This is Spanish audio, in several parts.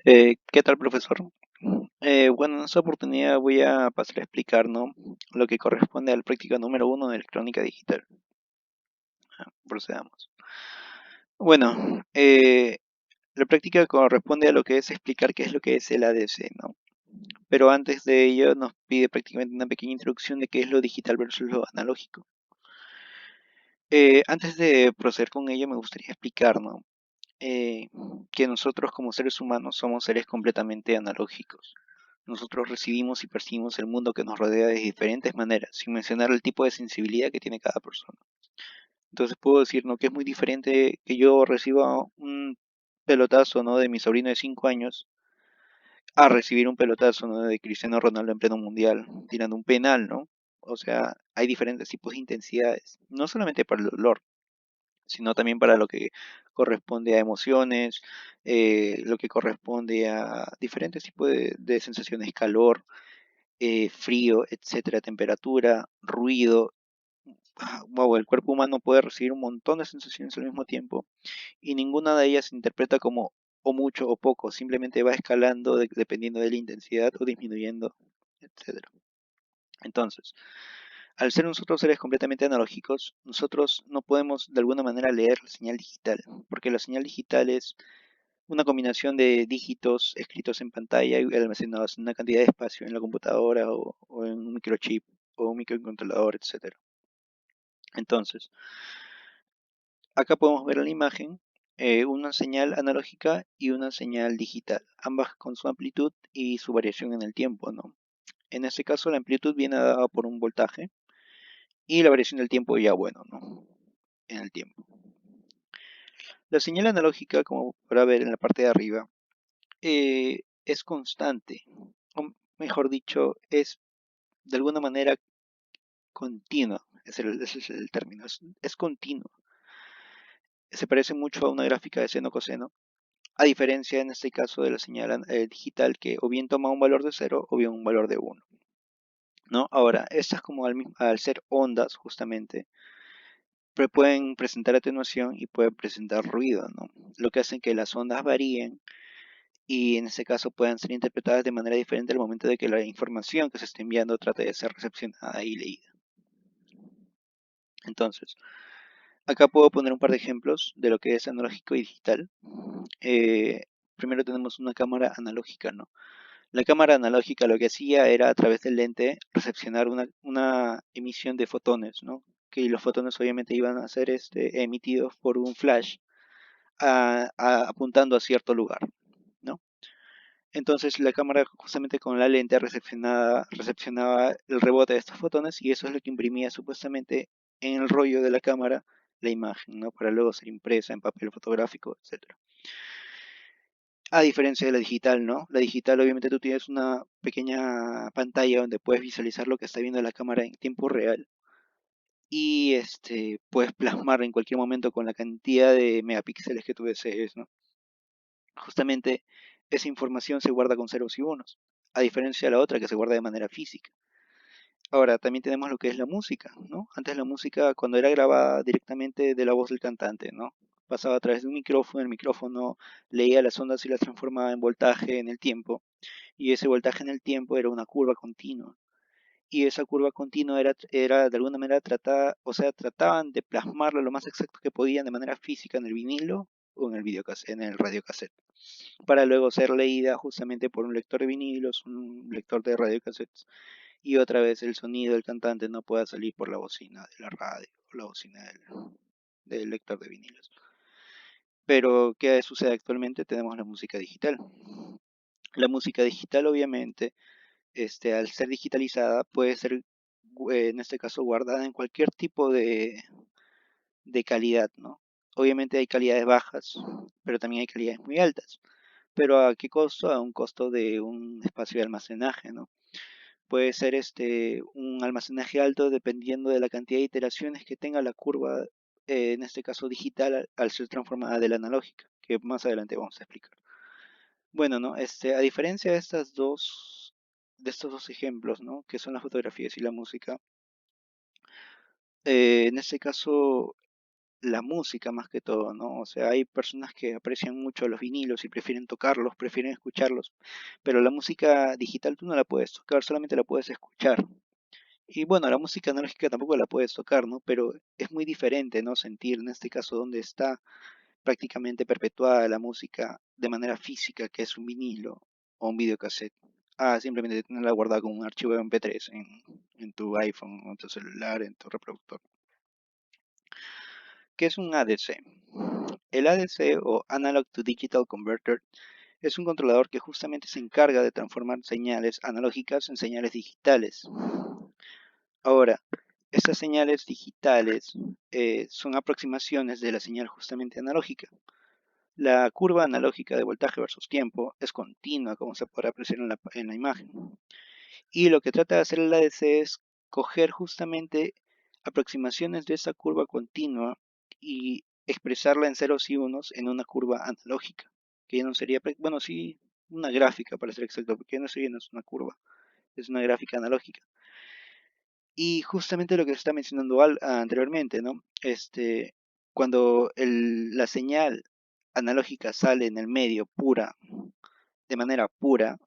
¿Qué tal, profesor? Bueno, en esta oportunidad voy a pasar a explicar, ¿no? Lo que corresponde al práctica número 1 de electrónica digital. Procedamos. Bueno, la práctica corresponde a lo que es explicar qué es lo que es el ADC, ¿no? Pero antes de ello nos pide prácticamente una pequeña introducción de qué es lo digital versus lo analógico. Antes de proceder con ello, me gustaría explicar, ¿no? eh, que nosotros como seres humanos somos seres completamente analógicos. Nosotros recibimos y percibimos el mundo que nos rodea de diferentes maneras, sin mencionar el tipo de sensibilidad que tiene cada persona. Entonces puedo decir, ¿no? que es muy diferente que yo reciba un pelotazo, ¿no? de mi sobrino de 5 años a recibir un pelotazo, ¿no? de Cristiano Ronaldo en pleno mundial, tirando un penal, ¿no? O sea, hay diferentes tipos de intensidades, no solamente para el dolor, sino también para lo que corresponde a emociones, lo que corresponde a diferentes tipos de sensaciones, calor, frío, etcétera, temperatura, ruido. Wow, el cuerpo humano puede recibir un montón de sensaciones al mismo tiempo y ninguna de ellas se interpreta como o mucho o poco, simplemente va escalando dependiendo de la intensidad o disminuyendo, etcétera. Entonces, al ser nosotros seres completamente analógicos, nosotros no podemos de alguna manera leer la señal digital, porque la señal digital es una combinación de dígitos escritos en pantalla y almacenados en una cantidad de espacio en la computadora o en un microchip o un microcontrolador, etcétera. Entonces, acá podemos ver en la imagen una señal analógica y una señal digital, ambas con su amplitud y su variación en el tiempo, ¿no? En este caso, la amplitud viene dada por un voltaje y la variación del tiempo ya bueno, ¿no? En el tiempo. La señal analógica, como podrá ver en la parte de arriba, es constante, o mejor dicho, es de alguna manera continua, ese es el término, es continuo. Se parece mucho a una gráfica de seno-coseno, a diferencia en este caso de la señal digital que o bien toma un valor de cero o bien un valor de uno, ¿no? Ahora, estas como al ser ondas justamente, pueden presentar atenuación y pueden presentar ruido, ¿no? Lo que hace que las ondas varíen y en este caso puedan ser interpretadas de manera diferente al momento de que la información que se está enviando trate de ser recepcionada y leída. Entonces, acá puedo poner un par de ejemplos de lo que es analógico y digital. Eh, Primero tenemos una cámara analógica, ¿no? La cámara analógica lo que hacía era a través del lente recepcionar una emisión de fotones, ¿no? Que los fotones obviamente iban a ser emitidos por un flash apuntando a cierto lugar, ¿no? Entonces la cámara justamente con la lente recepcionaba el rebote de estos fotones y eso es lo que imprimía supuestamente en el rollo de la cámara la imagen, ¿no? Para luego ser impresa en papel fotográfico, etcétera. A diferencia de la digital, ¿no? La digital obviamente tú tienes una pequeña pantalla donde puedes visualizar lo que está viendo la cámara en tiempo real y puedes plasmar en cualquier momento con la cantidad de megapíxeles que tú desees, ¿no? Justamente esa información se guarda con ceros y unos, a diferencia de la otra que se guarda de manera física. Ahora, también tenemos lo que es la música, ¿no? Antes la música, cuando era grabada directamente de la voz del cantante, ¿no? Pasaba a través de un micrófono, el micrófono leía las ondas y las transformaba en voltaje en el tiempo, y ese voltaje en el tiempo era una curva continua. Y esa curva continua era de alguna manera tratada, o sea, trataban de plasmarlo lo más exacto que podían de manera física en el vinilo o en el en el radiocassette, para luego ser leída justamente por un lector de vinilos, un lector de radiocassettes y otra vez el sonido del cantante no pueda salir por la bocina de la radio o la bocina del lector de vinilos. Pero, ¿qué sucede actualmente? Tenemos la música digital. La música digital, obviamente, al ser digitalizada, puede ser, en este caso, guardada en cualquier tipo de calidad, ¿no? Obviamente hay calidades bajas, pero también hay calidades muy altas. Pero ¿a qué costo? A un costo de un espacio de almacenaje, ¿no? Puede ser un almacenaje alto dependiendo de la cantidad de iteraciones que tenga la curva, en este caso digital, al ser transformada de la analógica, que más adelante vamos a explicar. Bueno, ¿no? A diferencia de estos dos ejemplos, ¿no? Que son las fotografías y la música, en este caso la música más que todo, ¿no? O sea, hay personas que aprecian mucho los vinilos y prefieren tocarlos, prefieren escucharlos, pero la música digital tú no la puedes tocar, solamente la puedes escuchar. Y bueno, la música analógica tampoco la puedes tocar, ¿no? Pero es muy diferente, ¿no? Sentir en este caso donde está prácticamente perpetuada la música de manera física, que es un vinilo o un videocassette. Ah, simplemente tenerla guardada como un archivo de MP3 en tu iPhone, o en tu celular, en tu reproductor. ¿Qué es un ADC? El ADC o Analog to Digital Converter es un controlador que justamente se encarga de transformar señales analógicas en señales digitales. Ahora, estas señales digitales son aproximaciones de la señal justamente analógica. La curva analógica de voltaje versus tiempo es continua, como se podrá apreciar en la imagen. Y lo que trata de hacer el ADC es coger justamente aproximaciones de esa curva continua y expresarla en ceros y unos en una curva analógica, que ya no sería, bueno, sí, una gráfica para ser exacto, porque ya no sería no es una curva, es una gráfica analógica. Y justamente lo que se está mencionando anteriormente, ¿no? Cuando la señal analógica sale en el medio pura, de manera pura,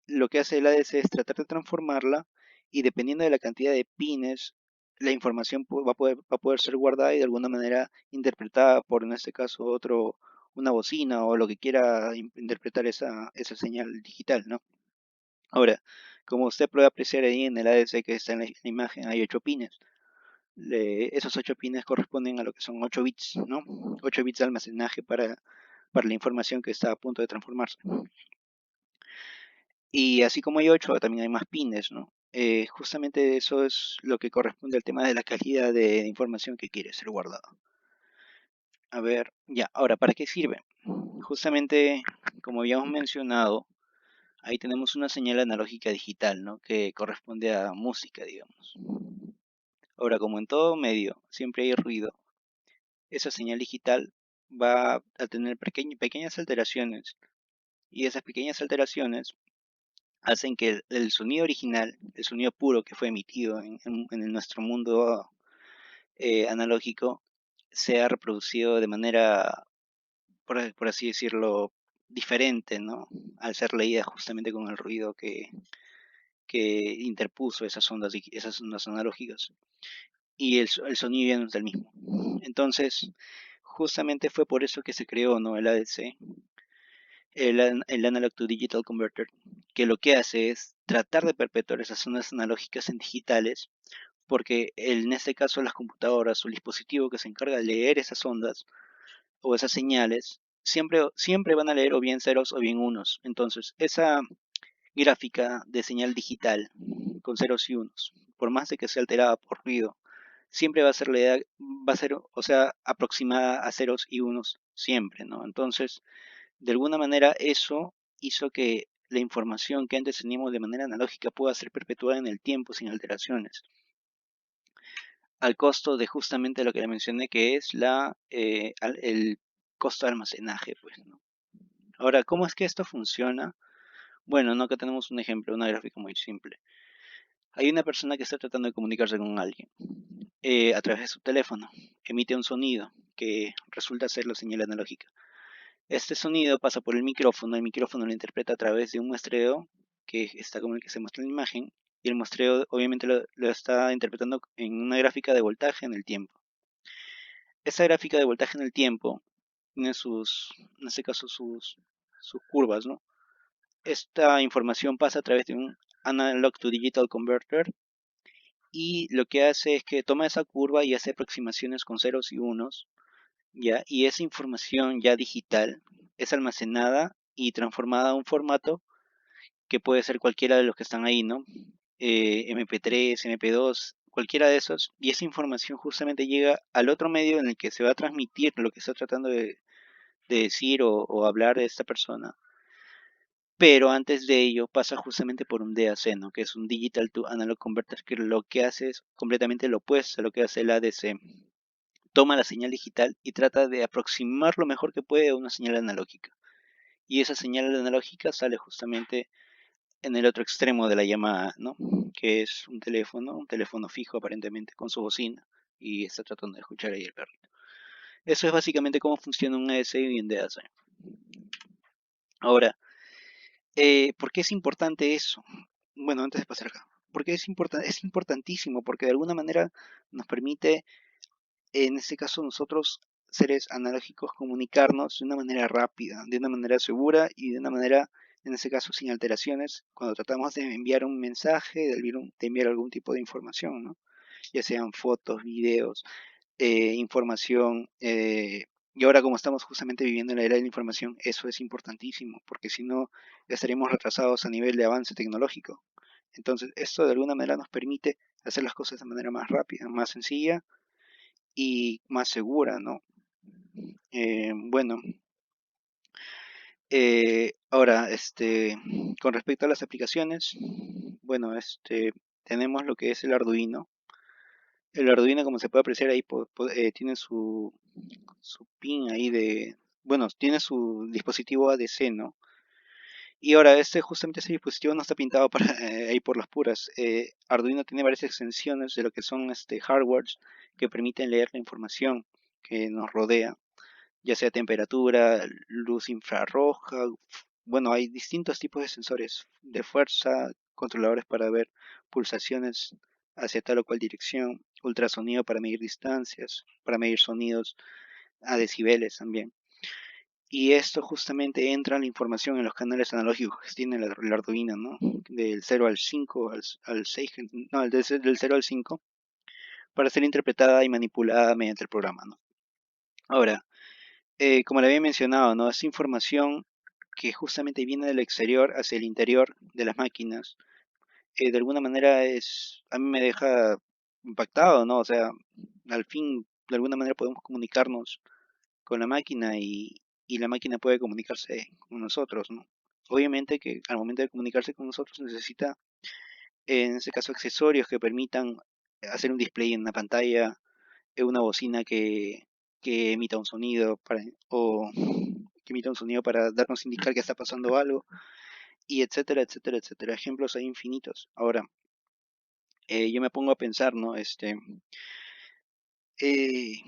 lo que hace el ADC es tratar de transformarla y dependiendo de la cantidad de pines, la información va a poder ser guardada y de alguna manera interpretada por, en este caso, una bocina o lo que quiera interpretar esa señal digital, ¿no? Ahora, como usted puede apreciar ahí en el ADC que está en la imagen, hay 8 pines. Esos 8 pines corresponden a lo que son 8 bits, ¿no? 8 bits de almacenaje para la información que está a punto de transformarse. Y así como hay 8, también hay más pines, ¿no? Justamente eso es lo que corresponde al tema de la calidad de información que quiere ser guardada. A ver, ya, ahora, ¿para qué sirve? Justamente, como habíamos mencionado, ahí tenemos una señal analógica digital, ¿no? Que corresponde a música, digamos. Ahora, como en todo medio, siempre hay ruido. Esa señal digital va a tener pequeñas alteraciones y esas pequeñas alteraciones hacen que el sonido original, el sonido puro que fue emitido en nuestro mundo analógico, sea reproducido de manera, por así decirlo, diferente, ¿no? Al ser leída justamente con el ruido que interpuso esas ondas analógicas. Y el sonido ya no es el mismo. Entonces, justamente fue por eso que se creó, ¿no? El ADC, el Analog to Digital Converter, que lo que hace es tratar de perpetuar esas ondas analógicas en digitales, porque en este caso las computadoras o el dispositivo que se encarga de leer esas ondas o esas señales, siempre van a leer o bien ceros o bien unos. Entonces, esa gráfica de señal digital con ceros y unos, por más de que sea alterada por ruido, siempre va a ser, o sea, aproximada a ceros y unos siempre, ¿no? Entonces, de alguna manera eso hizo que la información que antes teníamos de manera analógica pueda ser perpetuada en el tiempo sin alteraciones, al costo de justamente lo que le mencioné, que es el costo de almacenaje, pues, ¿no? Ahora, ¿cómo es que esto funciona? Bueno, no, acá tenemos un ejemplo, una gráfica muy simple. Hay una persona que está tratando de comunicarse con alguien a través de su teléfono. Emite un sonido que resulta ser la señal analógica. Este sonido pasa por el micrófono lo interpreta a través de un muestreo que está como el que se muestra en la imagen, y el muestreo obviamente lo está interpretando en una gráfica de voltaje en el tiempo. Esa gráfica de voltaje en el tiempo tiene en este caso sus curvas, ¿no? Esta información pasa a través de un Analog to Digital Converter y lo que hace es que toma esa curva y hace aproximaciones con ceros y unos, ¿ya? Y esa información ya digital es almacenada y transformada a un formato que puede ser cualquiera de los que están ahí, ¿no? MP3, MP2, cualquiera de esos, y esa información justamente llega al otro medio en el que se va a transmitir lo que está tratando de decir o hablar de esta persona. Pero antes de ello pasa justamente por un DAC, ¿no? Que es un Digital to Analog Converter, que lo que hace es completamente lo opuesto a lo que hace el ADC. Toma la señal digital y trata de aproximar lo mejor que puede a una señal analógica. Y esa señal analógica sale justamente en el otro extremo de la llamada, ¿no? Que es un teléfono fijo aparentemente con su bocina y está tratando de escuchar ahí el perrito. Eso es básicamente cómo funciona un EDC y un DAC. Ahora, ¿por qué es importante eso? Bueno, antes de pasar acá. Porque es importantísimo, porque de alguna manera nos permite, en este caso nosotros, seres analógicos, comunicarnos de una manera rápida, de una manera segura y de una manera, en este caso, sin alteraciones, cuando tratamos de enviar un mensaje, de enviar algún tipo de información, ¿no? Ya sean fotos, videos, información. Y ahora como estamos justamente viviendo en la era de la información, eso es importantísimo, porque si no, estaríamos retrasados a nivel de avance tecnológico. Entonces, esto de alguna manera nos permite hacer las cosas de manera más rápida, más sencilla y más segura, ¿no? Bueno, ahora, con respecto a las aplicaciones, bueno, tenemos lo que es el Arduino. El Arduino, como se puede apreciar ahí, tiene su pin ahí bueno, tiene su dispositivo ADC, ¿no? Y ahora, justamente ese dispositivo no está pintado para ahí por las puras. Arduino tiene varias extensiones de lo que son hardwares que permiten leer la información que nos rodea, ya sea temperatura, luz infrarroja. Bueno, hay distintos tipos de sensores de fuerza, controladores para ver pulsaciones hacia tal o cual dirección, ultrasonido para medir distancias, para medir sonidos a decibeles también. Y esto justamente entra la información en los canales analógicos que tiene el Arduino, ¿no? Del 0 al 5, al 6, no, del 0 al 5, para ser interpretada y manipulada mediante el programa, ¿no? Ahora, como le había mencionado, ¿no? Esta información que justamente viene del exterior hacia el interior de las máquinas, de alguna manera a mí me deja impactado, ¿no? O sea, al fin, de alguna manera podemos comunicarnos con la máquina y la máquina puede comunicarse con nosotros, ¿no? Obviamente que al momento de comunicarse con nosotros necesita, en este caso, accesorios que permitan hacer un display en una pantalla, una bocina que emita un sonido o que emita un sonido para darnos indicar que está pasando algo, y etcétera, etcétera, etcétera. Ejemplos hay infinitos. Ahora, yo me pongo a pensar, ¿no? Eh,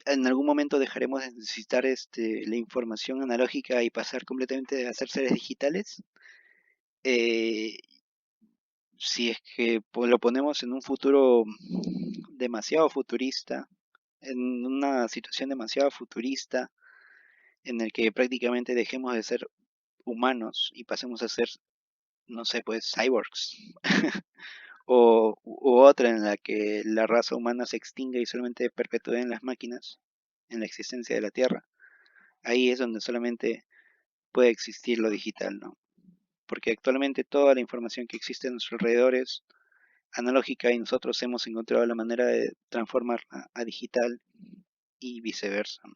en algún momento dejaremos de necesitar la información analógica y pasar completamente a ser seres digitales. Eh, si es que lo ponemos en un futuro demasiado futurista, en una situación demasiado futurista, en el que prácticamente dejemos de ser humanos y pasemos a ser, no sé, pues cyborgs, u otra en la que la raza humana se extinga y solamente perpetúe en las máquinas, en la existencia de la Tierra. Ahí es donde solamente puede existir lo digital, ¿no? Porque actualmente toda la información que existe a nuestros alrededores es analógica y nosotros hemos encontrado la manera de transformarla a digital y viceversa, ¿no?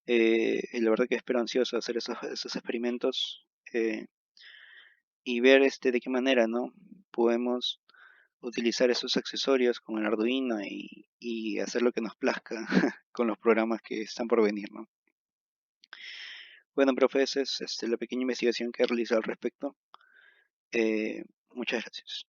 Y la verdad que espero ansioso hacer esos experimentos, y ver de qué manera, ¿no? Podemos utilizar esos accesorios con el Arduino y hacer lo que nos plazca con los programas que están por venir, ¿no? Bueno, profe, esa es la pequeña investigación que he realizado al respecto. Muchas gracias.